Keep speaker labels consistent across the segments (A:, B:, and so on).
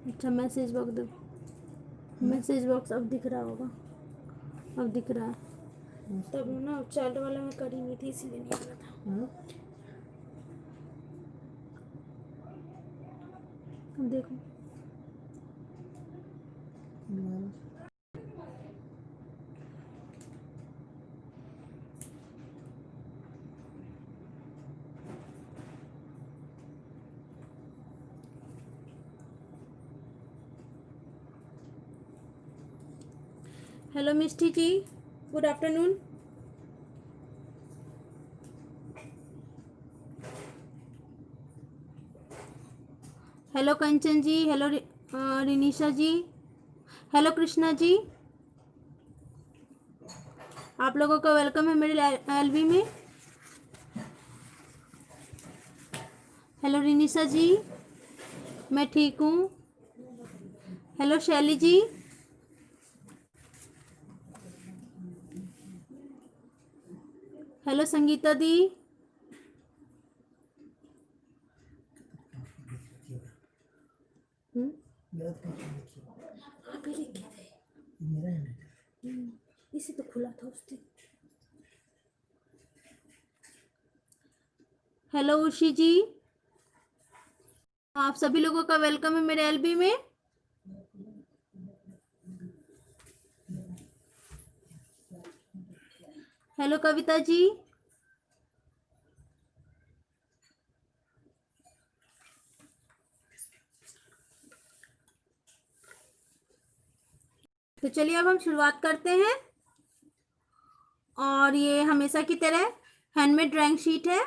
A: अच्छा message box दो, message box अब दिख रहा होगा, अब दिख रहा है। तब ना चार्ट वाला मैं कर ही नहीं थी इसलिए नहीं आ रहा था। अब देखो हेलो मिष्टी जी, गुड आफ्टरनून। हेलो कंचन जी, हेलो रिनिशा जी, हेलो कृष्णा जी, आप लोगों का वेलकम है मेरे एलबी में। हेलो रिनिशा जी, मैं ठीक हूँ। हेलो शैली जी, हेलो संगीता दी, आप ही लिखे थे, इसी तो खुला था उस दिन। हेलो उर्शी जी, आप सभी लोगों का वेलकम है मेरे एलबी में। हेलो कविता जी, तो चलिए अब हम शुरुआत करते हैं। और ये हमेशा की तरह हैंडमेड ड्राइंग शीट है,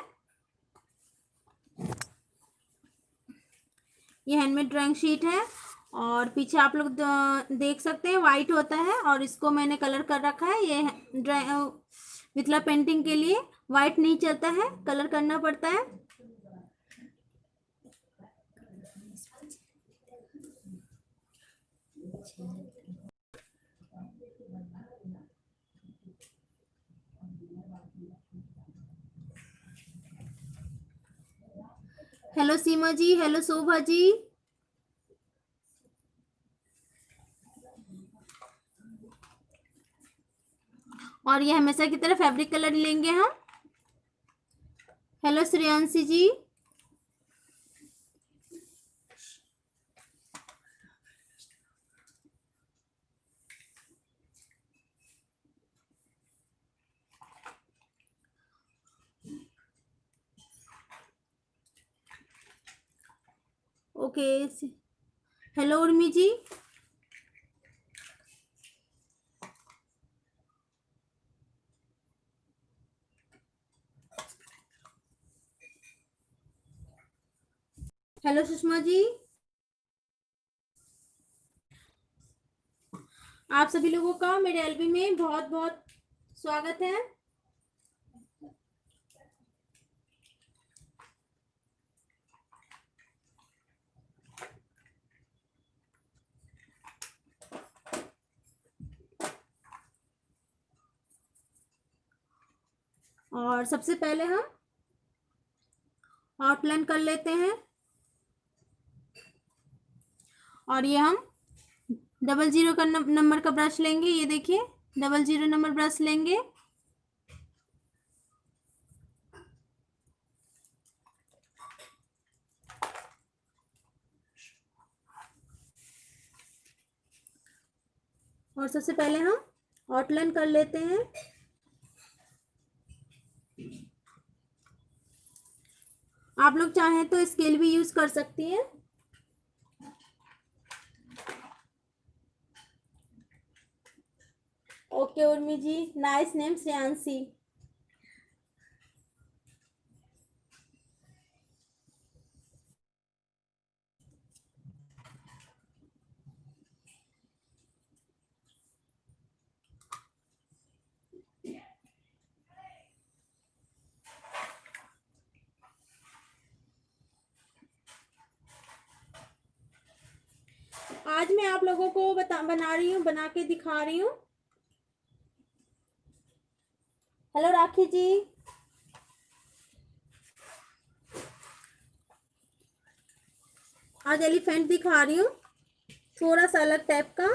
A: ये हैंडमेड ड्राइंग शीट है। और पीछे आप लोग देख सकते हैं वाइट होता है और इसको मैंने कलर कर रखा है। ये मिथिला पेंटिंग के लिए वाइट नहीं चलता है, कलर करना पड़ता है। हेलो सीमा जी, हेलो शोभा जी, और ये हमेशा की तरह फैब्रिक कलर लेंगे हम। हेलो श्रेयांशी जी, okay. Hello Urmi ji, hello Sushma ji, आप सभी लोगों का मेरे एलबी में बहुत बहुत स्वागत है। और सबसे पहले हम आउटलाइन कर लेते हैं। और ये हम 00 का नंबर का ब्रश लेंगे, ये देखिए 00 नंबर ब्रश लेंगे। और सबसे पहले हम आउटलाइन कर लेते हैं। आप लोग चाहें तो स्केल भी यूज कर सकती हैं। ओके उर्मी जी, नाइस नेम श्रेयांशी। आज मैं आप लोगों को बना रही हूँ, बना के दिखा रही हूँ। हेलो राखी जी, आज एलिफेंट दिखा रही हूँ। थोड़ा सा अलग टाइप का।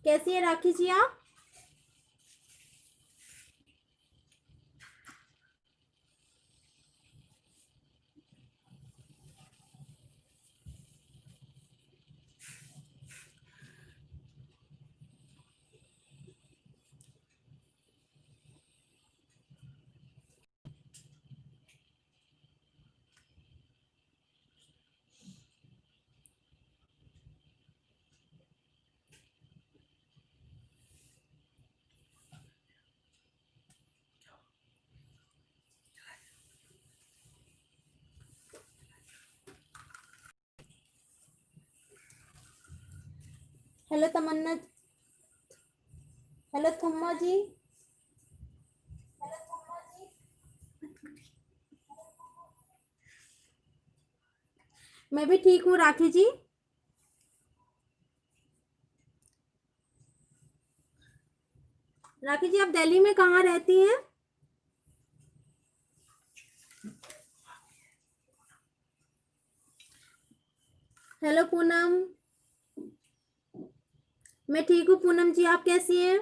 A: कैसी है राखी जी आप? हेलो तमन्ना, हेलो थम्मा जी। मैं भी ठीक हूँ राखी जी। राखी जी आप दिल्ली में कहाँ रहती हैं? हेलो पूनम। मैं ठीक हूँ पूनम जी, आप कैसी हैं?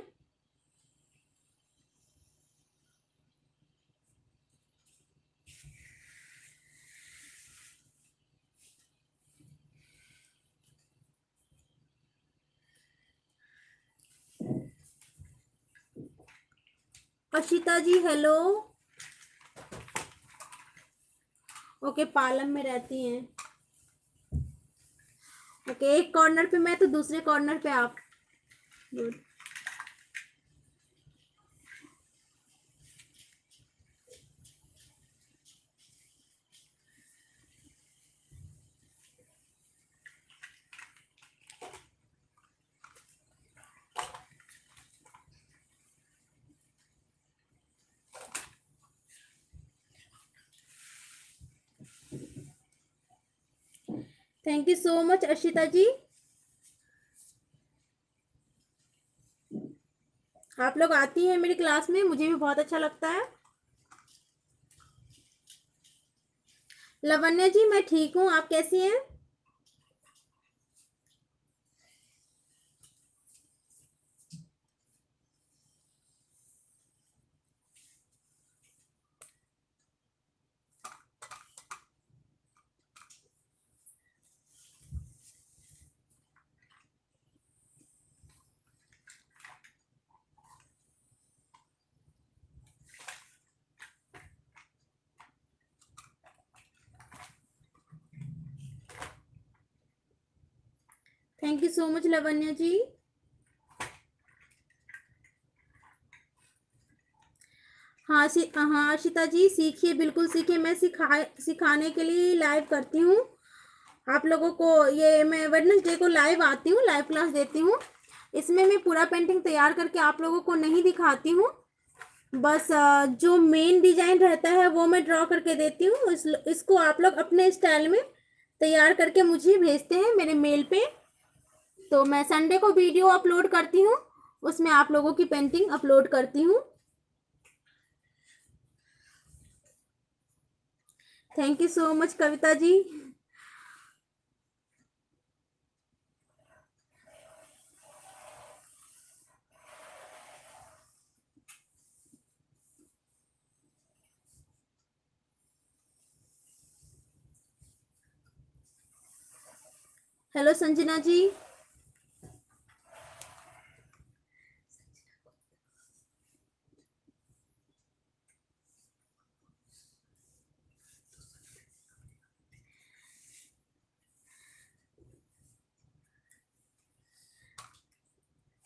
A: अशिता जी हेलो। ओके, पालम में रहती हैं। ओके, एक कॉर्नर पे मैं तो दूसरे कॉर्नर पे आप। Good. Thank you so much Ashita ji. आप लोग आती हैं मेरी क्लास में, मुझे भी बहुत अच्छा लगता है। लवन्या जी मैं ठीक हूँ, आप कैसी हैं? Thank you so much Lavanya ji. हाँ हाँ आशिता जी सीखिए, बिल्कुल सीखिए। मैं सिखाने के लिए लाइव करती हूँ आप लोगों को। ये मैं वेडनेसडे को लाइव आती हूँ, लाइव क्लास देती हूँ। इसमें मैं पूरा पेंटिंग तैयार करके आप लोगों को नहीं दिखाती हूँ, बस जो मेन डिजाइन रहता है वो मैं ड्रॉ करके देती हूँ। इसको आप लोग अपने स्टाइल में तैयार करके मुझे भेजते हैं मेरे मेल पे। तो मैं संडे को वीडियो अपलोड करती हूँ, उसमें आप लोगों की पेंटिंग अपलोड करती हूँ। Thank you so much Kavita ji. Hello Sanjana ji.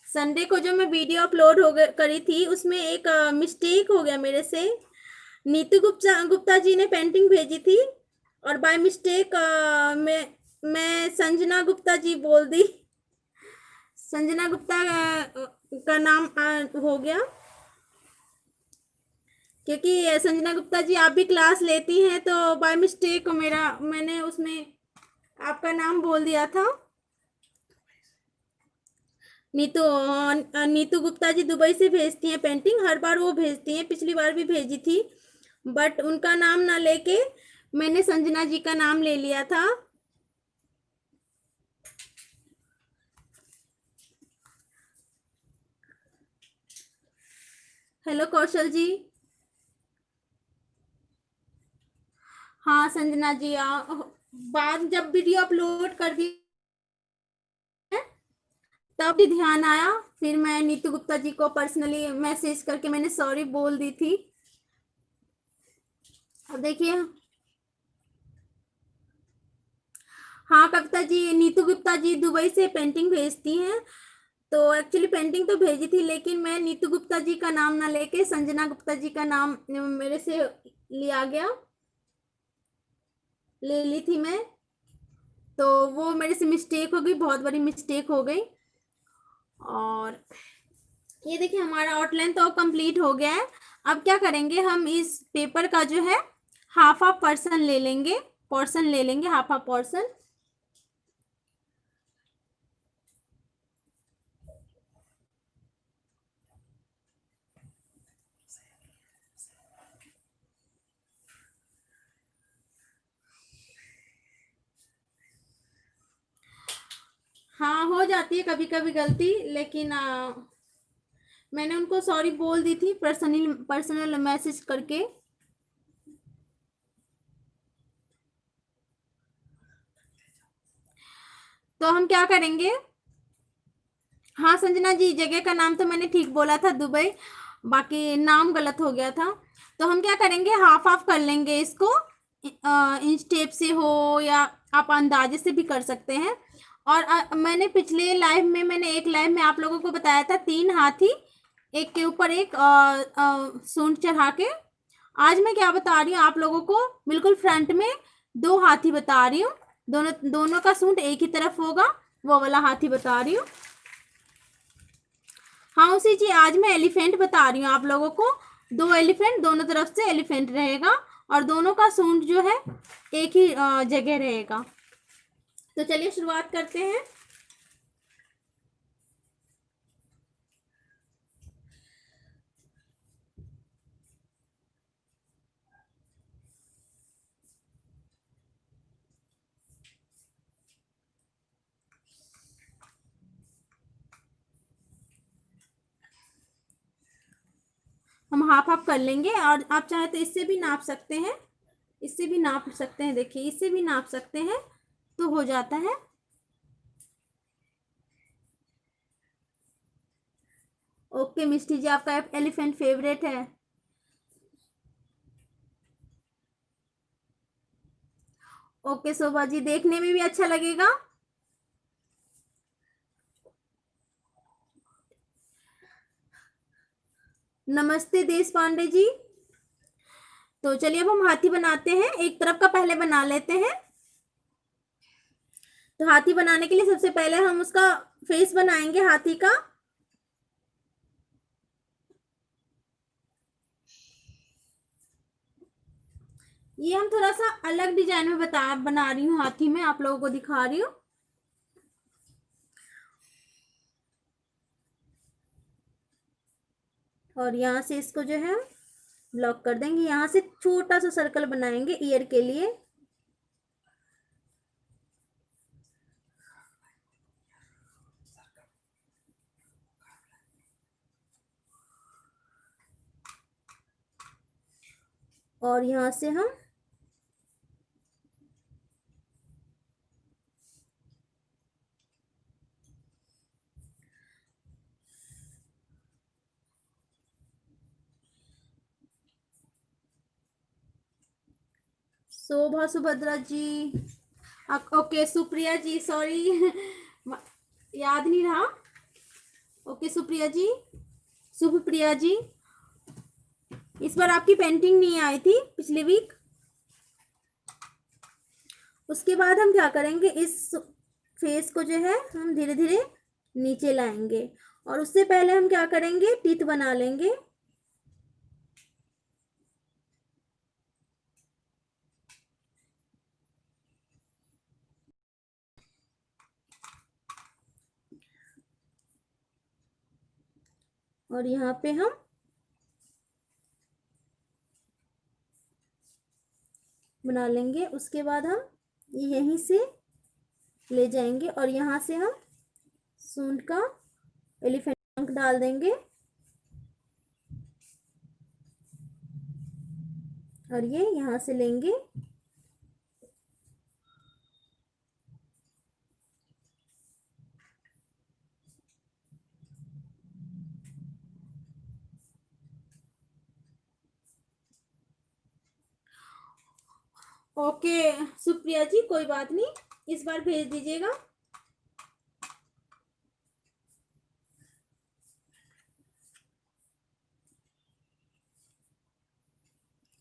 A: Sunday को जो मैं वीडियो अपलोड हो करी थी उसमें एक मिस्टेक हो गया मेरे से। नीतू गुप्ता जी ने पेंटिंग भेजी थी और बाय मिस्टेक मैं संजना गुप्ता जी बोल दी। संजना गुप्ता का नाम हो गया, क्योंकि संजना गुप्ता जी आप भी क्लास लेती हैं तो बाय मिस्टेक मैंने उसमें आपका नाम बोल दिया था। नीतू गुप्ता जी दुबई से भेजती हैं पेंटिंग, हर बार वो भेजती हैं, पिछली बार भी भेजी थी, बट उनका नाम ना लेके मैंने संजना जी का नाम ले लिया था। हेलो कौशल जी। हाँ संजना जी, बाद जब वीडियो अपलोड कर दी तब भी ध्यान आया, फिर मैं नीतू गुप्ता जी को पर्सनली मैसेज करके मैंने सॉरी बोल दी थी। अब देखिए, हाँ कविता जी, नीतू गुप्ता जी दुबई से पेंटिंग भेजती हैं। तो एक्चुअली पेंटिंग तो भेजी थी, लेकिन मैं नीतू गुप्ता जी का नाम ना लेके संजना गुप्ता जी का नाम मेरे से लिया गया, ले ली थी मैं। तो वो मेरे से मिस्टेक हो गई, बहुत बड़ी मिस्टेक हो गई। और ये देखिए हमारा आउटलाइन तो कंप्लीट हो गया है। अब क्या करेंगे, हम इस पेपर का जो है हाफ हाफ पर्सन ले लेंगे, पोर्शन ले लेंगे, हाफ हाफ पोर्शन। हाँ हो जाती है कभी कभी गलती, लेकिन मैंने उनको सॉरी बोल दी थी पर्सनल मैसेज करके। तो हम क्या करेंगे, हाँ संजना जी जगह का नाम तो मैंने ठीक बोला था दुबई, बाकी नाम गलत हो गया था। तो हम क्या करेंगे, हाफ हाफ कर लेंगे इसको, इंच टेप से हो या आप अंदाजे से भी कर सकते हैं। और मैंने पिछले लाइव में, मैंने एक लाइव में आप लोगों को बताया था 3 हाथी एक के ऊपर एक सूंड चढ़ा के। आज मैं क्या बता रही हूँ आप लोगों को, बिल्कुल फ्रंट में 2 हाथी बता रही हूँ, दोनों दोनों का सूंड एक ही तरफ होगा, वो वाला हाथी बता रही हूँ। हाँ उसी जी, आज मैं एलिफेंट बता रही हूँ आप लोगों को। 2 एलिफेंट, दोनों तरफ से एलिफेंट रहेगा और दोनों का सूंड जो है एक ही जगह रहेगा। तो चलिए शुरुआत करते हैं। हम हाफ हाफ कर लेंगे, और आप चाहे तो इससे भी नाप सकते हैं, इससे भी नाप सकते हैं, देखिए इससे भी नाप सकते हैं तो हो जाता है। ओके मिष्टी जी, आपका एलिफेंट फेवरेट है। ओके शोभा जी, देखने में भी अच्छा लगेगा। नमस्ते देश पांडे जी। तो चलिए अब हम हाथी बनाते हैं, एक तरफ का पहले बना लेते हैं। तो हाथी बनाने के लिए सबसे पहले हम उसका फेस बनाएंगे हाथी का। ये हम थोड़ा सा अलग डिजाइन में बना रही हूँ हाथी में, आप लोगों को दिखा रही हूँ। और यहाँ से इसको जो है ब्लॉक कर देंगे, यहाँ से छोटा सा सर्कल बनाएंगे ईयर के लिए। और यहाँ से हम शोभा सुभद्रा जी, ओके सुप्रिया जी, सॉरी याद नहीं रहा। ओके सुप्रिया जी, शुभप्रिया जी, इस बार आपकी पेंटिंग नहीं आई थी पिछले वीक। उसके बाद हम क्या करेंगे, इस फेस को जो है हम धीरे धीरे नीचे लाएंगे, और उससे पहले हम क्या करेंगे, टीथ बना लेंगे। और यहाँ पे हम बना लेंगे। उसके बाद हम यहीं से ले जाएंगे और यहाँ से हम सूंड का एलिफेंट ट्रंक डाल देंगे और ये यहाँ से लेंगे। ओके सुप्रिया जी, कोई बात नहीं, इस बार भेज दीजिएगा।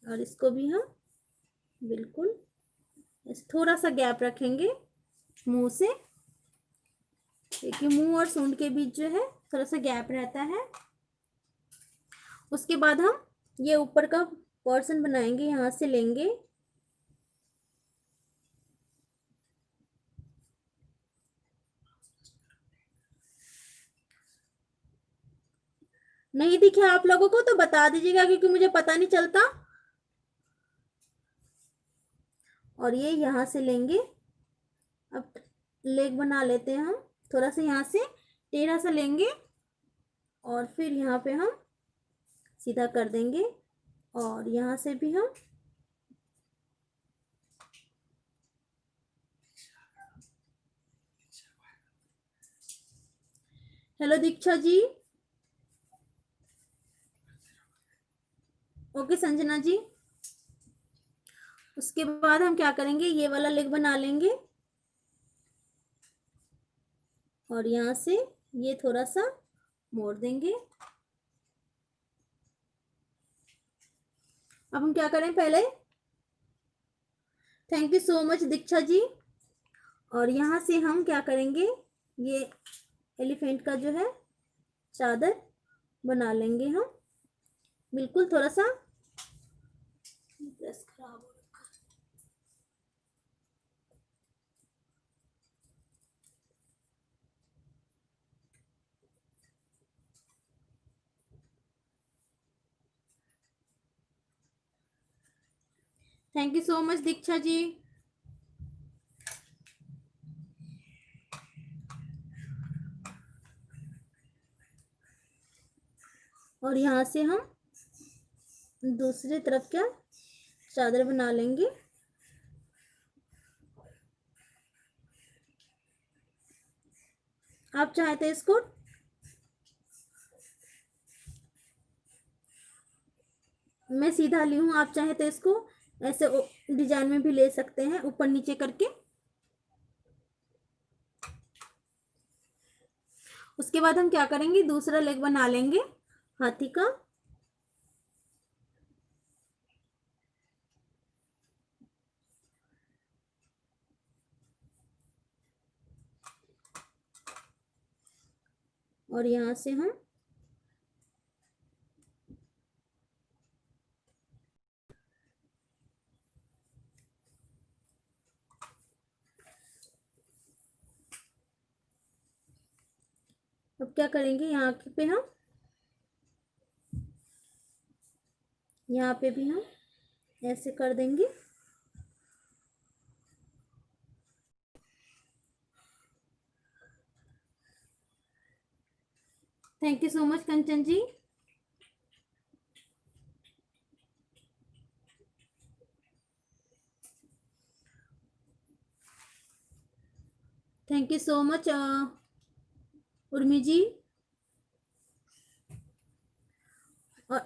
A: और इसको भी हम बिल्कुल थोड़ा सा गैप रखेंगे मुंह से, क्योंकि मुंह और सूंड के बीच जो है थोड़ा सा गैप रहता है। उसके बाद हम ये ऊपर का पोर्शन बनाएंगे, यहाँ से लेंगे नहीं दिखे आप लोगों को तो बता दीजिएगा, क्योंकि मुझे पता नहीं चलता। और ये यहाँ से लेंगे। अब लेग बना लेते हैं हम, थोड़ा सा यहाँ से टेढ़ा सा लेंगे और फिर यहाँ पे हम सीधा कर देंगे और यहाँ से भी हम हेलो दीक्षा जी। ओके संजना जी। उसके बाद हम क्या करेंगे, ये वाला लेग बना लेंगे और यहाँ से ये थोड़ा सा मोड़ देंगे। अब हम क्या करें, पहले thank you so much Diksha जी। और यहाँ से हम क्या करेंगे, ये एलिफेंट का जो है चादर बना लेंगे हम, बिल्कुल थोड़ा सा ड्रेस खराब हो रखा है। Thank you so much Diksha जी। और यहाँ से हम दूसरी तरफ क्या चादर बना लेंगे। आप चाहे तो इसको मैं सीधा ली हूँ, आप चाहे तो इसको ऐसे डिजाइन में भी ले सकते हैं, ऊपर नीचे करके। उसके बाद हम क्या करेंगे, दूसरा लेग बना लेंगे हाथी का। और यहाँ से हम अब क्या करेंगे, यहाँ पे हम यहाँ पे भी हम ऐसे कर देंगे। Thank you so much Kanchan ji. Thank you so much Urmi ji. और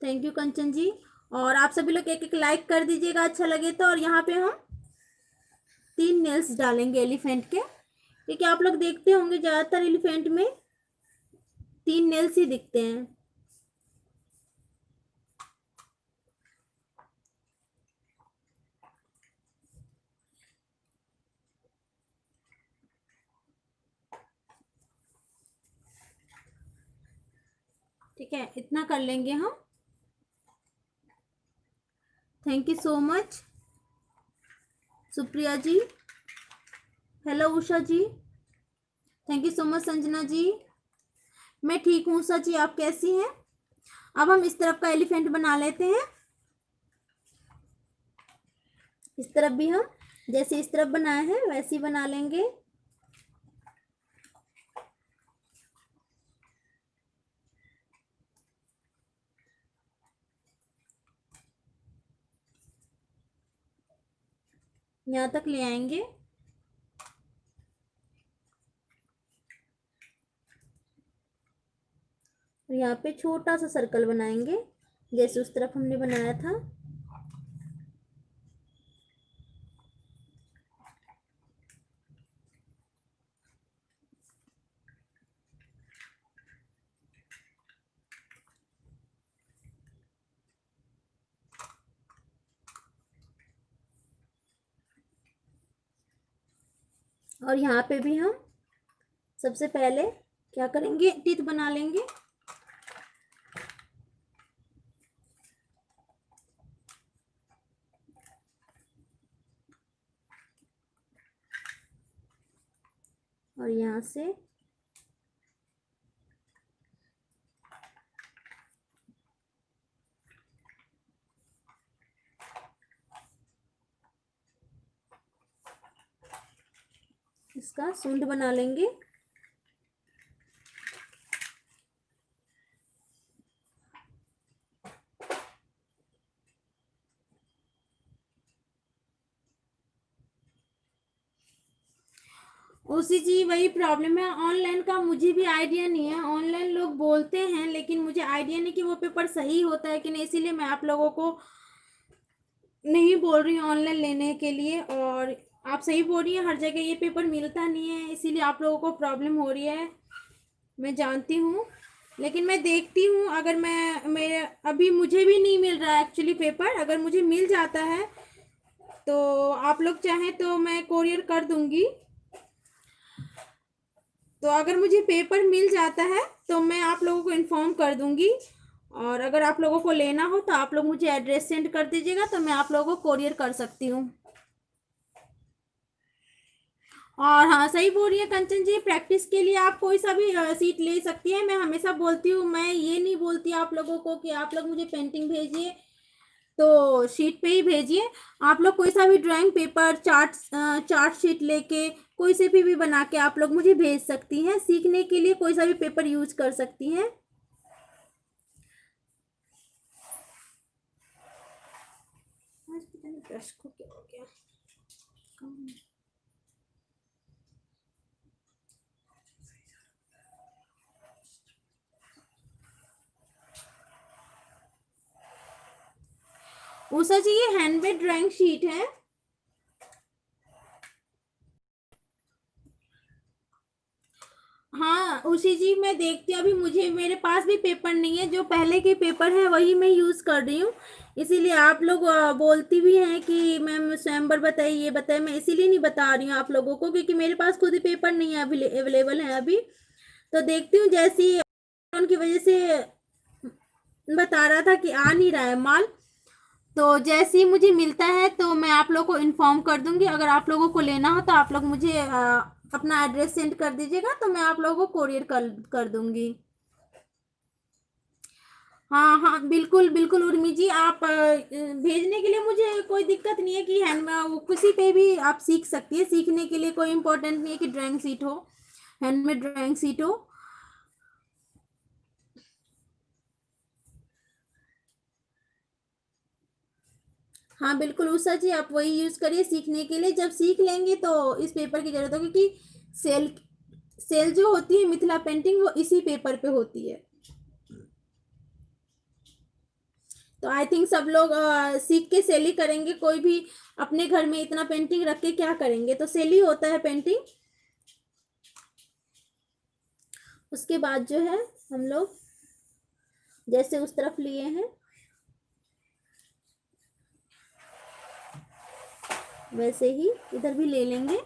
A: थैंक यू कंचन जी। और आप सभी लोग एक एक लाइक कर दीजिएगा अच्छा लगे तो। और यहाँ पे हम 3 नेल्स डालेंगे एलिफेंट के, क्योंकि आप लोग देखते होंगे ज्यादातर एलिफेंट में 3 नेल्स ही दिखते हैं। ठीक है, इतना कर लेंगे हम। Thank you so much Supriya ji. Hello Usha ji. Thank you so much Sanjana ji. मैं ठीक हूँ उषा जी, आप कैसी हैं? अब हम इस तरफ का एलिफेंट बना लेते हैं। इस तरफ भी हम जैसे इस तरफ बनाए हैं वैसे ही बना लेंगे। यहाँ तक ले आएंगे। और यहाँ पे छोटा सा सर्कल बनाएंगे जैसे उस तरफ हमने बनाया था। और यहाँ पे भी हम सबसे पहले क्या करेंगे, टीथ बना लेंगे। और यहाँ से इसका सूंड बना लेंगे। उसी जी वही प्रॉब्लम है, ऑनलाइन का मुझे भी आइडिया नहीं है। ऑनलाइन लोग बोलते हैं लेकिन मुझे आइडिया नहीं कि वो पेपर सही होता है कि नहीं, इसीलिए मैं आप लोगों को नहीं बोल रही हूँ ऑनलाइन लेने के लिए। और आप सही बोल रही हैं, हर जगह ये पेपर मिलता नहीं है, इसीलिए आप लोगों को प्रॉब्लम हो रही है, मैं जानती हूँ। लेकिन मैं देखती हूँ, अगर मैं अभी मुझे भी नहीं मिल रहा है एक्चुअली पेपर, अगर मुझे मिल जाता है तो आप लोग चाहें तो मैं कोरियर कर दूंगी। तो अगर मुझे पेपर मिल जाता है तो मैं आप लोगों को इन्फॉर्म कर दूंगी। और अगर आप लोगों को लेना हो तो आप लोग मुझे एड्रेस सेंड कर दीजिएगा, तो मैं आप लोगों को कोरियर कर सकती हूँ। और हाँ, सही बोल रही है कंचन जी, प्रैक्टिस के लिए आप कोई सा भी सीट ले सकती है। मैं हमेशा बोलती हूँ, मैं ये नहीं बोलती आप लोगों को कि आप लोग मुझे पेंटिंग भेजिए तो शीट पे ही भेजिए। आप लोग कोई सा भी ड्राइंग पेपर, चार्ट शीट लेके कोई से भी बना के आप लोग मुझे भेज सकती हैं। सीखने के लिए कोई सा भी पेपर यूज कर सकती हैं। ब्रश को क्या हो गया। उषा जी, ये हैंडमेड ड्राइंग शीट है। हाँ उसी जी, मैं देखती हूँ। अभी मुझे मेरे पास भी पेपर नहीं है, जो पहले के पेपर है वही मैं यूज़ कर रही हूँ। इसीलिए आप लोग बोलती भी हैं कि मैम स्वयंवर बताइए, ये बताइए, मैं इसीलिए नहीं बता रही हूँ आप लोगों को, क्योंकि मेरे पास खुद ही पेपर नहीं है, अवेलेबल है अभी। तो देखती हूँ, जैसी उनकी वजह से बता रहा था कि आ नहीं रहा है माल, तो जैसे ही मुझे मिलता है तो मैं आप लोगों को इन्फॉर्म कर दूंगी। अगर आप लोगों को लेना हो तो आप लोग मुझे अपना एड्रेस सेंड कर दीजिएगा, तो मैं आप लोगों को कोरियर कर दूंगी। हाँ हाँ, बिल्कुल बिल्कुल उर्मी जी, आप भेजने के लिए मुझे कोई दिक्कत नहीं है कि हैंड किसी पे भी आप सीख सकती है। सीखने के लिए कोई इम्पोर्टेंट नहीं है कि ड्राइंग सीट हो, हैंडमेड ड्राइंग सीट हो। हाँ बिल्कुल उषा जी, आप वही यूज़ करिए सीखने के लिए। जब सीख लेंगे तो इस पेपर की जरूरत होगी, क्योंकि सेल सेल जो होती है मिथिला पेंटिंग, वो इसी पेपर पे होती है। तो आई थिंक सब लोग सीख के सेल ही करेंगे। कोई भी अपने घर में इतना पेंटिंग रख के क्या करेंगे, तो सेल ही होता है पेंटिंग। उसके बाद जो है हम लोग जैसे उस तरफ लिए हैं वैसे ही इधर भी ले लेंगे।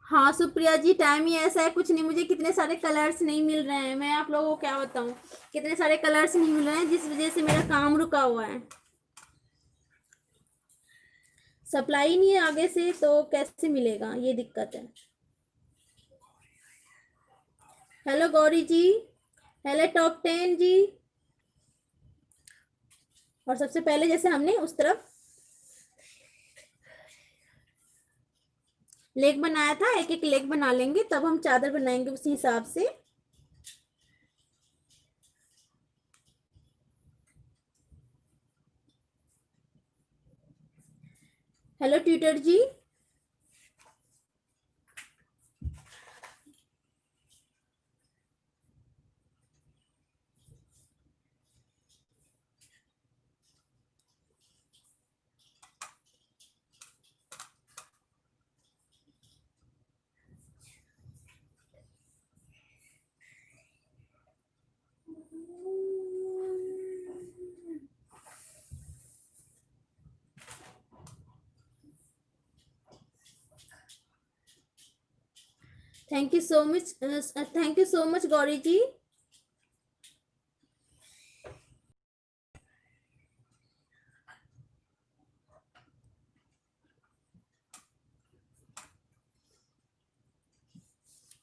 A: हाँ सुप्रिया जी, टाइम ही ऐसा है, कुछ नहीं, मुझे कितने सारे कलर्स नहीं मिल रहे हैं, मैं आप लोगों को क्या बताऊं, कितने सारे कलर्स नहीं मिल रहे हैं, जिस वजह से मेरा काम रुका हुआ है। सप्लाई नहीं है आगे से, तो कैसे मिलेगा, ये दिक्कत है। हेलो गौरी जी, हेलो टॉप 10 जी। और सबसे पहले जैसे हमने उस तरफ लेग बनाया था, एक एक लेग बना लेंगे, तब हम चादर बनाएंगे उसी हिसाब से। Hello tutor ji. Thank you so much, thank you so much Gauri ji.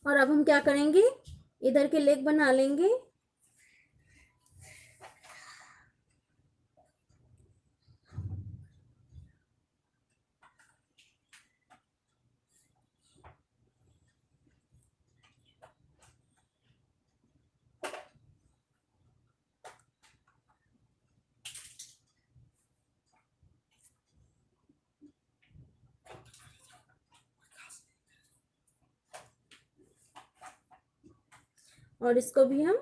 A: और अब हम क्या करेंगे, इधर के लेग बना लेंगे। और इसको भी हम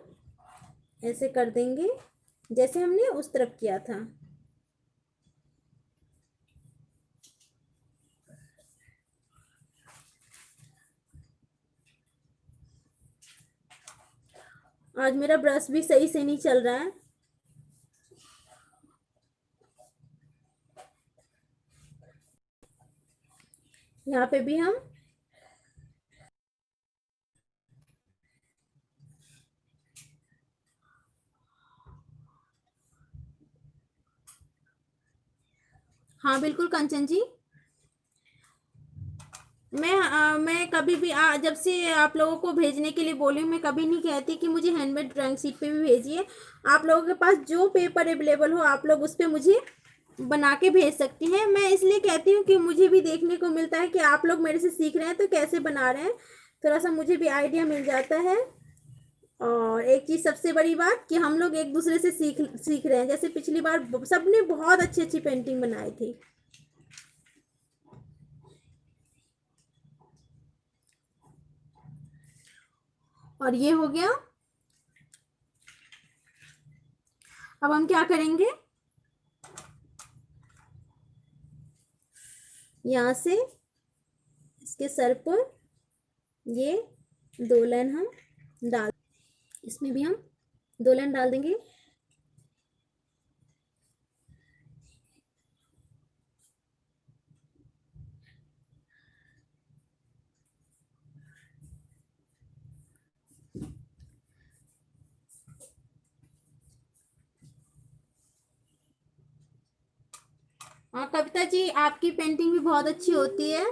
A: ऐसे कर देंगे जैसे हमने उस तरफ किया था। आज मेरा ब्रश भी सही से नहीं चल रहा है। यहाँ पे भी हम हाँ बिल्कुल कंचन जी, मैं कभी भी जब से आप लोगों को भेजने के लिए बोली हूँ, मैं कभी नहीं कहती कि मुझे हैंडमेड ड्राइंग शीट पे भी भेजिए। आप लोगों के पास जो पेपर अवेलेबल हो, आप लोग उस पर मुझे बना के भेज सकती हैं। मैं इसलिए कहती हूँ कि मुझे भी देखने को मिलता है कि आप लोग मेरे से सीख रहे हैं तो कैसे बना रहे हैं, थोड़ा सा मुझे भी आइडिया मिल जाता है। और एक चीज़ सबसे बड़ी बात कि हम लोग एक दूसरे से सीख सीख रहे हैं। जैसे पिछली बार सबने बहुत अच्छी अच्छी पेंटिंग बनाई थी। और ये हो गया। अब हम क्या करेंगे, यहाँ से इसके सर पर ये 2 लाइन हम डाल, इसमें भी हम 2 लाइन डाल देंगे। हाँ कविता जी, आपकी पेंटिंग भी बहुत अच्छी होती है।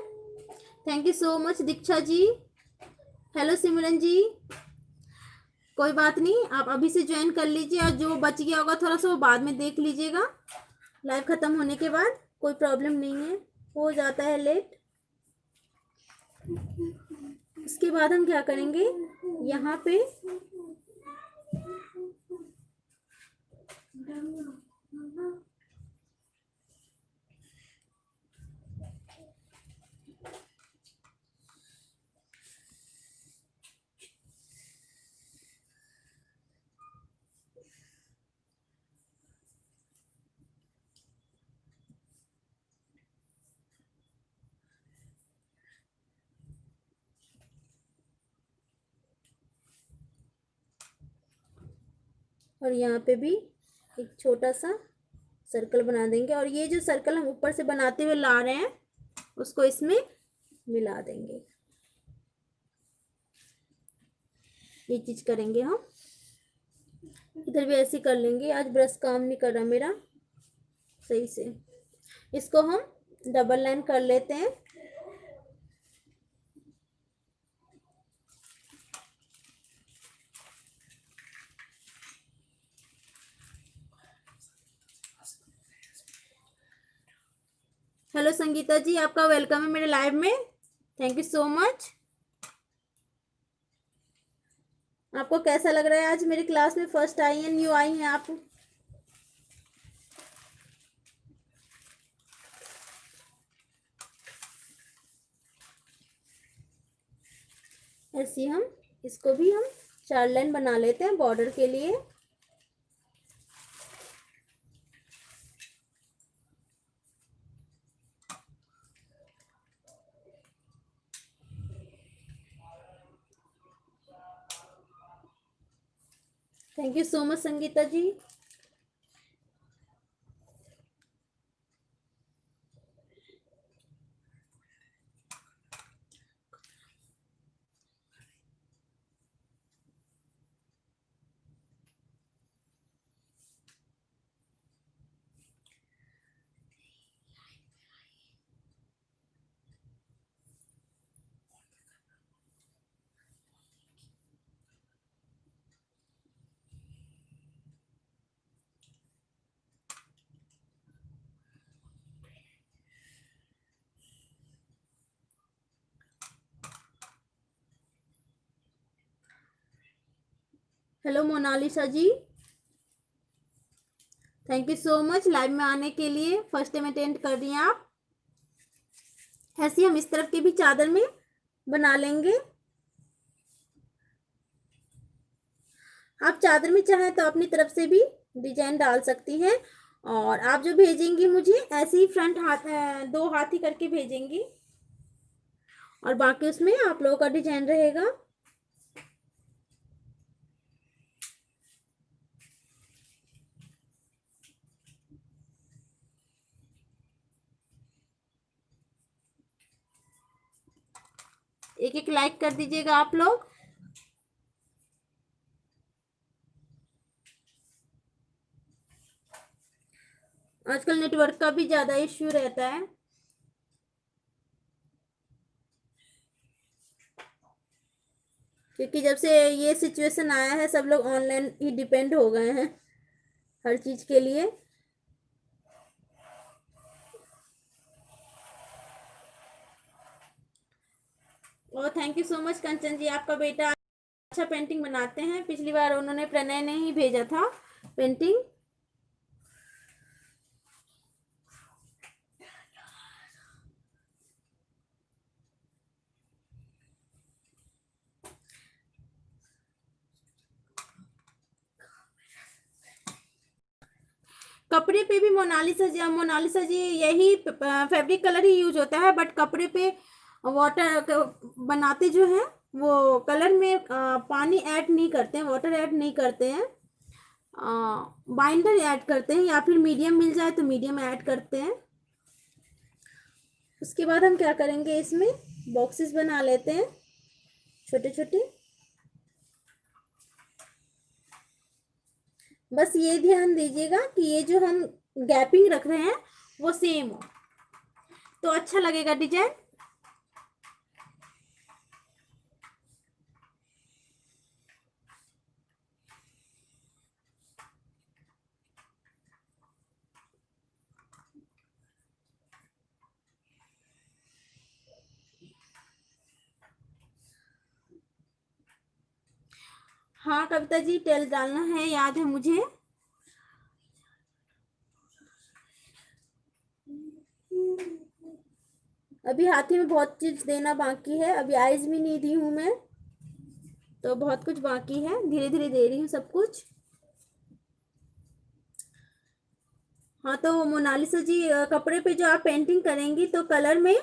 A: Thank you so much Diksha ji. Hello Simran ji. कोई बात नहीं, आप अभी से ज्वाइन कर लीजिए, और जो बच गया होगा थोड़ा सा वो बाद में देख लीजिएगा, लाइव ख़त्म होने के बाद। कोई प्रॉब्लम नहीं है, हो जाता है लेट। उसके बाद हम क्या करेंगे, यहाँ पे और यहाँ पे भी एक छोटा सा सर्कल बना देंगे, और ये जो सर्कल हम ऊपर से बनाते हुए ला रहे हैं उसको इसमें मिला देंगे। ये चीज़ करेंगे हम। इधर भी ऐसे कर लेंगे। आज ब्रश काम नहीं कर रहा मेरा सही से। इसको हम डबल लाइन कर लेते हैं। हेलो संगीता जी, आपका वेलकम है मेरे लाइव में। Thank you so much. आपको कैसा लग रहा है? आज मेरी क्लास में फर्स्ट आई हैं, न्यू आई हैं आप। ऐसे हम इसको भी हम 4 लाइन बना लेते हैं बॉर्डर के लिए। Thank you so much Sangeeta ji. Hello Monalisa ji, thank you so much live में आने के लिए। फर्स्ट टाइम अटेंड कर रही हैं आप। ऐसे हम इस तरफ की भी चादर में बना लेंगे। आप चादर में चाहें तो अपनी तरफ से भी डिजाइन डाल सकती हैं। और आप जो भेजेंगी मुझे ऐसे ही फ्रंट हाथ 2 हाथ ही करके भेजेंगी, और बाकी उसमें आप लोगों का डिजाइन रहेगा। एक एक लाइक कर दीजिएगा आप लोग। आजकल नेटवर्क का भी ज्यादा इश्यू रहता है। क्योंकि जब से ये सिचुएशन आया है सब लोग ऑनलाइन ही डिपेंड हो गए हैं हर चीज के लिए। और thank you so much Kanchan जी, आपका बेटा अच्छा पेंटिंग बनाते हैं। पिछली बार उन्होंने प्रणय ने ही भेजा था पेंटिंग। कपड़े पे भी मोनालिसा जी यही फैब्रिक कलर ही यूज होता है, बट कपड़े पे वाटर बनाते जो है वो कलर में पानी ऐड नहीं करते हैं, वाटर ऐड नहीं करते हैं। बाइंडर ऐड करते हैं, या फिर मीडियम मिल जाए तो मीडियम ऐड करते हैं। उसके बाद हम क्या करेंगे, इसमें बॉक्सेस बना लेते हैं छोटे छोटे। बस ये ध्यान दीजिएगा कि ये जो हम गैपिंग रख रहे हैं वो सेम हो तो अच्छा लगेगा डिजाइन। हाँ कविता जी, टेल डालना है, याद है मुझे। अभी हाथी में बहुत चीज देना बाकी है, अभी आइज भी नहीं दी हूँ मैं, तो बहुत कुछ बाकी है, धीरे धीरे दे रही हूँ सब कुछ। हाँ तो मोनालिसा जी, कपड़े पे जो आप पेंटिंग करेंगी तो कलर में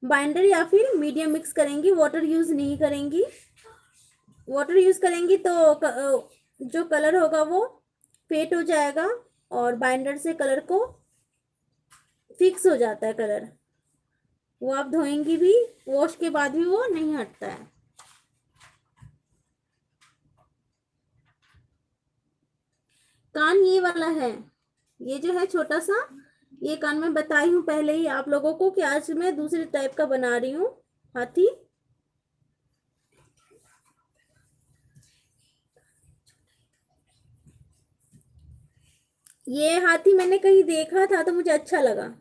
A: बाइंडर या फिर मीडियम मिक्स करेंगी, वाटर यूज नहीं करेंगी। वाटर यूज करेंगी तो जो कलर होगा वो फेड हो जाएगा, और बाइंडर से कलर को फिक्स हो जाता है कलर। वो आप धोएंगी भी, वॉश के बाद भी वो नहीं हटता है। कान ये वाला है, ये जो है छोटा सा, ये कान में बताई हूँ पहले ही आप लोगों को कि आज मैं दूसरी टाइप का बना रही हूँ हाथी। ये हाथी मैंने कहीं देखा था तो मुझे अच्छा लगा।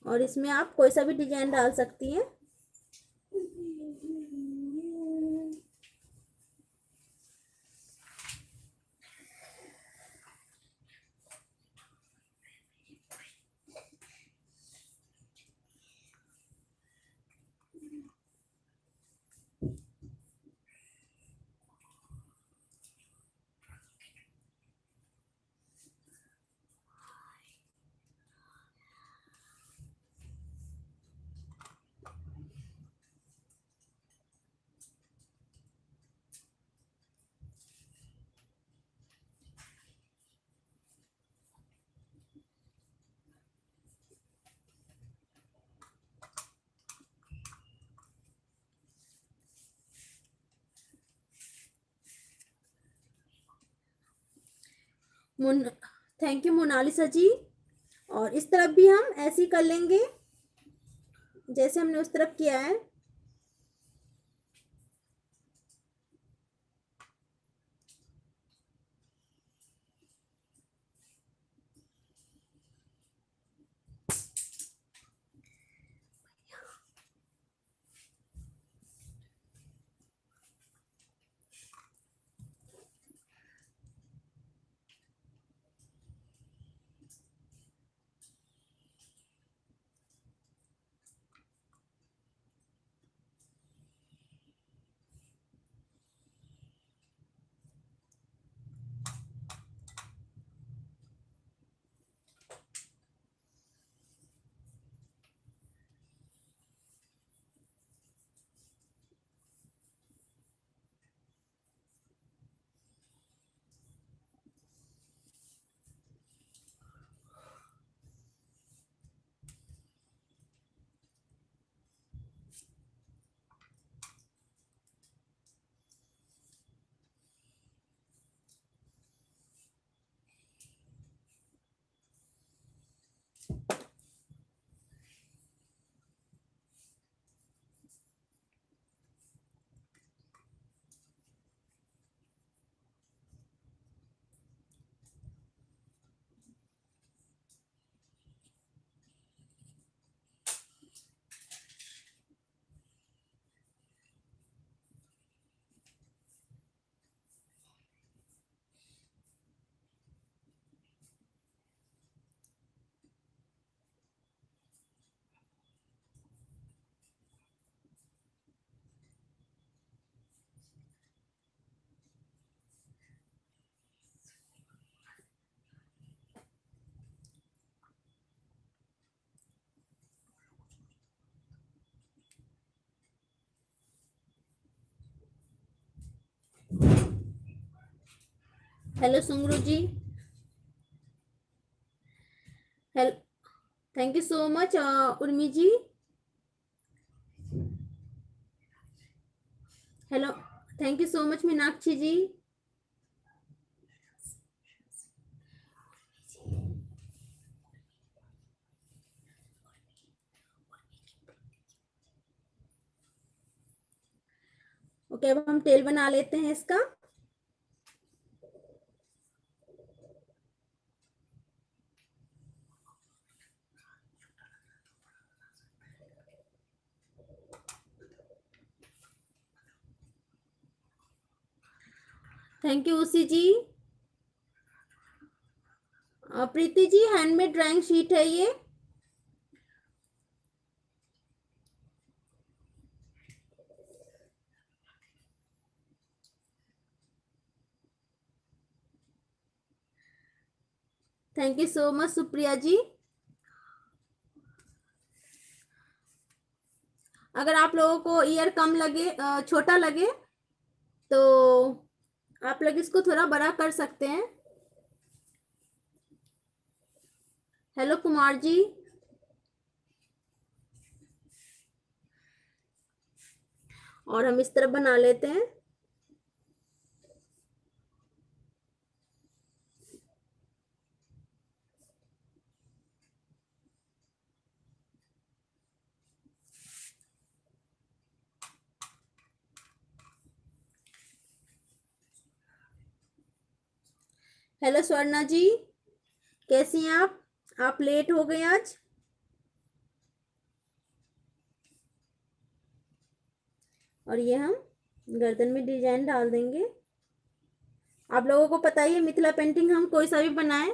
A: और इसमें आप कोई सा भी डिजाइन डाल सकती हैं। मुन थैंक यू मोनालिसा जी। और इस तरफ भी हम ऐसे ही कर लेंगे जैसे हमने उस तरफ किया है। हेलो सुंगरू जी। हेल thank you so much Urmi ji. Hello, thank you so much Meenakshi ji. Okay, अब हम टेल बना लेते हैं इसका। Thank you Usi ji. Preeti ji, handmade drawing sheet है ये। Thank you so much Supriya ji. अगर आप लोगों को ईयर कम लगे, छोटा लगे, तो आप लोग इसको थोड़ा बड़ा कर सकते हैं। हेलो कुमार जी। और हम इस तरफ बना लेते हैं। हेलो स्वर्णा जी, कैसी हैं आप लेट हो गए आज। और ये हम गर्दन में डिजाइन डाल देंगे। आप लोगों को पता ही है मिथिला पेंटिंग हम कोई सा भी बनाए,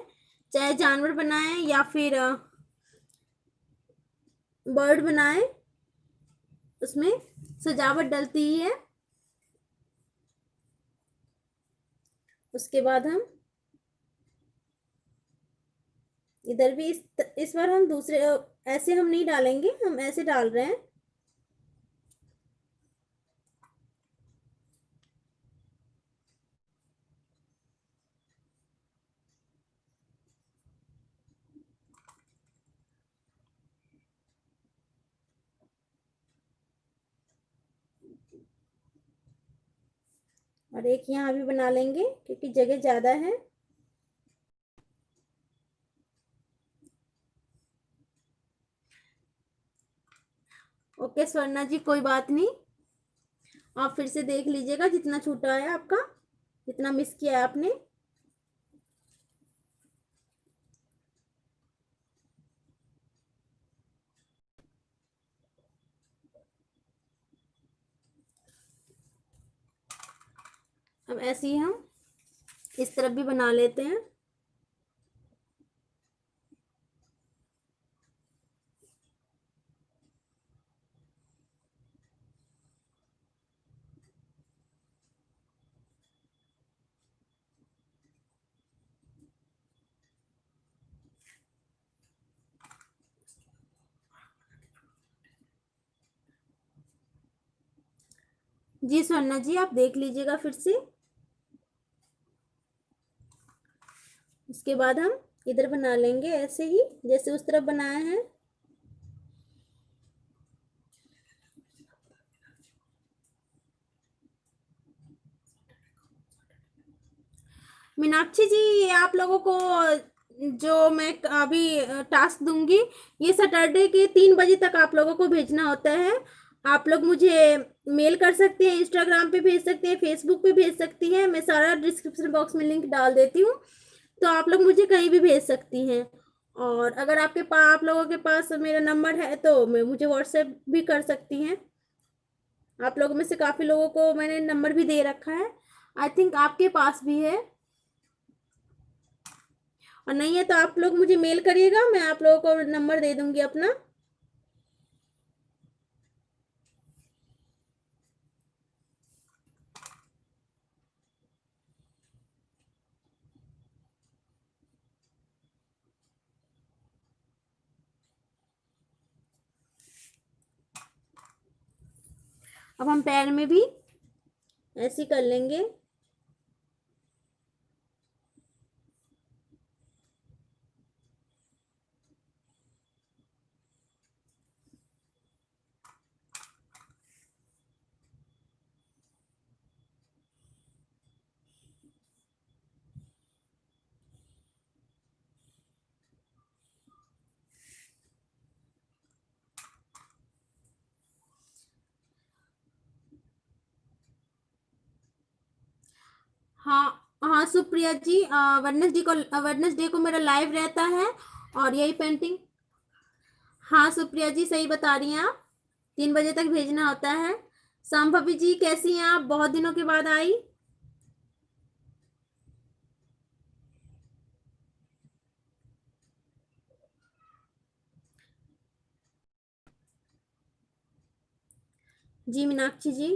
A: चाहे जानवर बनाए या फिर बर्ड बनाए, उसमें सजावट डलती ही है। उसके बाद हम इधर भी इस बार हम दूसरे ऐसे हम नहीं डालेंगे, हम ऐसे डाल रहे हैं। और एक यहाँ भी बना लेंगे क्योंकि जगह ज्यादा है। ओके स्वर्णा जी, कोई बात नहीं, आप फिर से देख लीजिएगा जितना छूटा है आपका, जितना मिस किया है आपने। अब ऐसे ही हम इस तरफ भी बना लेते हैं। जी स्वर्णा जी, आप देख लीजिएगा फिर से। इसके बाद हम इधर बना लेंगे ऐसे ही जैसे उस तरफ बनाया है। मीनाक्षी जी, ये आप लोगों को जो मैं अभी टास्क दूंगी, ये सैटरडे के 3 बजे तक आप लोगों को भेजना होता है। आप लोग मुझे मेल कर सकते हैं, इंस्टाग्राम पे भेज सकते हैं, फेसबुक पे भेज सकती हैं, मैं सारा डिस्क्रिप्शन बॉक्स में लिंक डाल देती हूँ, तो आप लोग मुझे कहीं भी भेज सकती हैं। और अगर आपके पास, आप लोगों के पास मेरा नंबर है तो मैं मुझे व्हाट्सएप भी कर सकती हैं। आप लोगों में से काफ़ी लोगों को मैंने नंबर भी दे रखा है, आई थिंक आपके पास भी है। और नहीं है तो आप लोग मुझे मेल करिएगा, मैं आप लोगों को नंबर दे दूंगी अपना। अब हम पैर में भी ऐसे कर लेंगे। हाँ हाँ सुप्रिया जी, वेडनेसडे को मेरा लाइव रहता है और यही पेंटिंग। हाँ सुप्रिया जी, सही बता रही हैं आप, 3 बजे तक भेजना होता है। संभवी जी, कैसी हैं आप, बहुत दिनों के बाद आई। जी मीनाक्षी जी।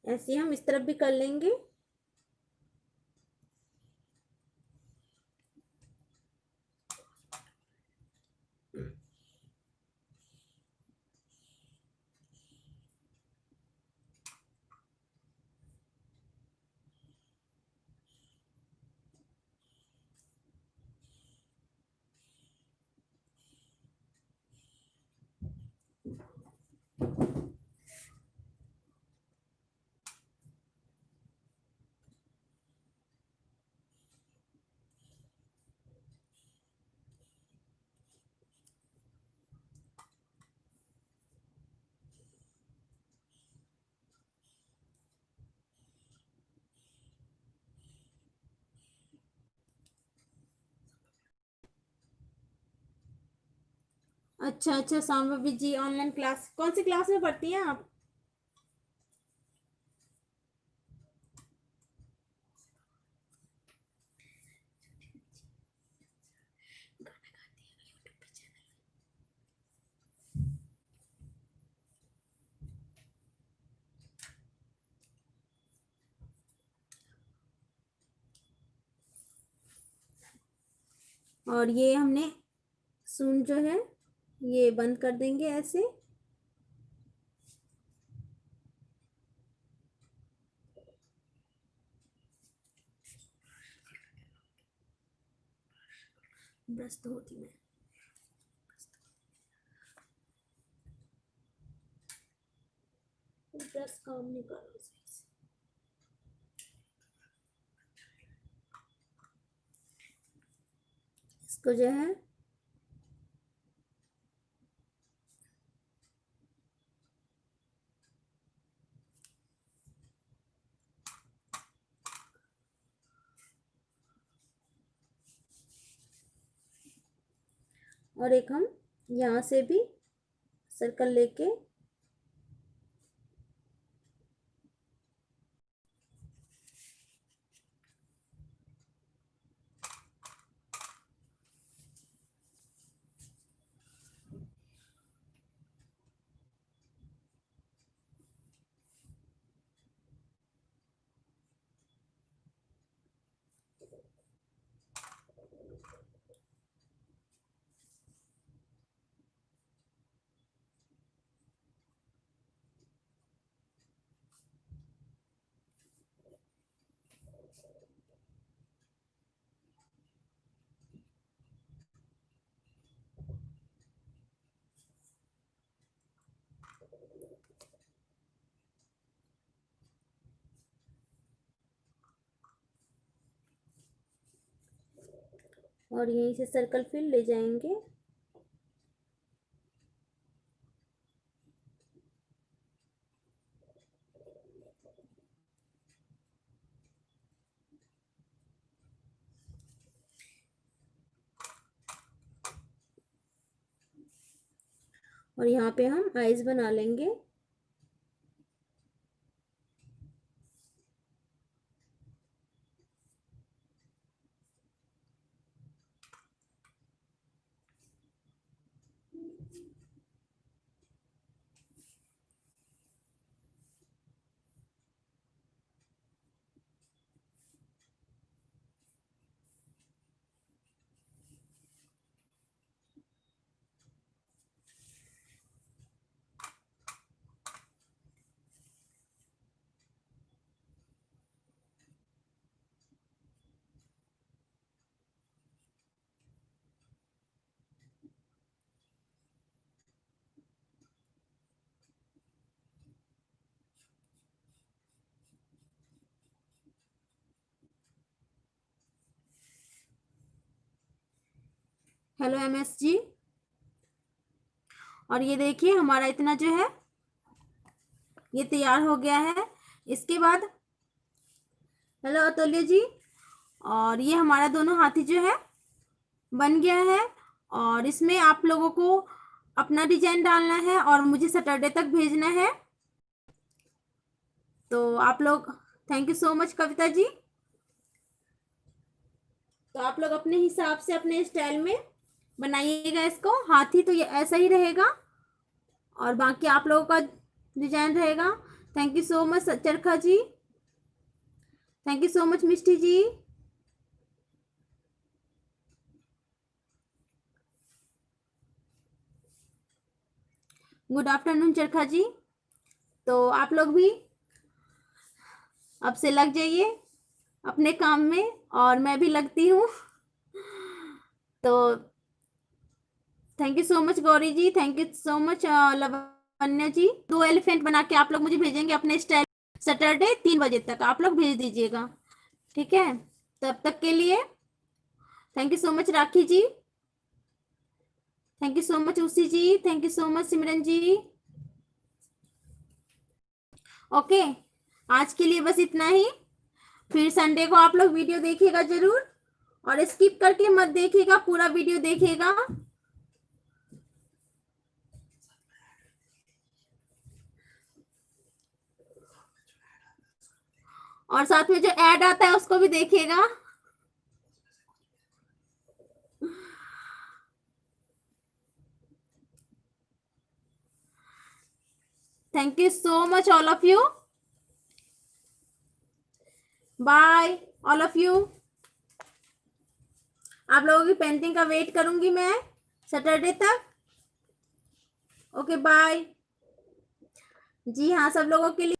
A: ऐसे हम इस तरफ भी कर लेंगे। अच्छा अच्छा, सांभवी जी ऑनलाइन क्लास, कौन सी क्लास में पढ़ती हैं आप? और ये हमने सुन जो है ये बंद कर देंगे ऐसे। ब्रश तो होती मैं, ब्रश काम नहीं कर रहा सही से। इसको जो है और एक हम यहाँ से भी सर्कल लेके और यहीं से सर्कल फिर ले जाएंगे। और यहाँ पे हम आईज बना लेंगे। हेलो एमएस जी। और ये देखिए हमारा इतना जो है ये तैयार हो गया है। इसके बाद हेलो अतुल्य जी, और ये हमारा दोनों हाथी जो है बन गया है। और इसमें आप लोगों को अपना डिजाइन डालना है और मुझे सैटरडे तक भेजना है। तो आप लोग, thank you so much Kavita जी। तो आप लोग अपने हिसाब से अपने स्टाइल में बनाइएगा इसको। हाथी तो ये ऐसा ही रहेगा और बाकी आप लोगों का डिजाइन रहेगा। Thank you so much Charkha ji, thank you so much Mishti ji. Good afternoon Charkha ji. तो आप लोग भी अब से लग जाइए अपने काम में और मैं भी लगती हूँ। तो thank you so much Gauri ji, thank you so much Lavanya ji. 2 elephant बना के आप लोग मुझे भेजेंगे अपने स्टाइल। सैटरडे 3 बजे तक आप लोग भेज दीजिएगा, ठीक है? तब तक के लिए thank you so much Rakhi ji, thank you so much Usi ji, thank you so much Simran ji. Okay, आज के लिए बस इतना ही। फिर संडे को आप लोग वीडियो देखिएगा जरूर और स्किप करके मत देखिएगा, पूरा वीडियो देखिएगा। और साथ में जो ऐड आता है उसको भी देखिएगा। Thank you so much all of you. Bye all of you. आप लोगों की पेंटिंग का वेट करूंगी मैं सैटरडे तक। Okay bye. जी हाँ, सब लोगों के लिए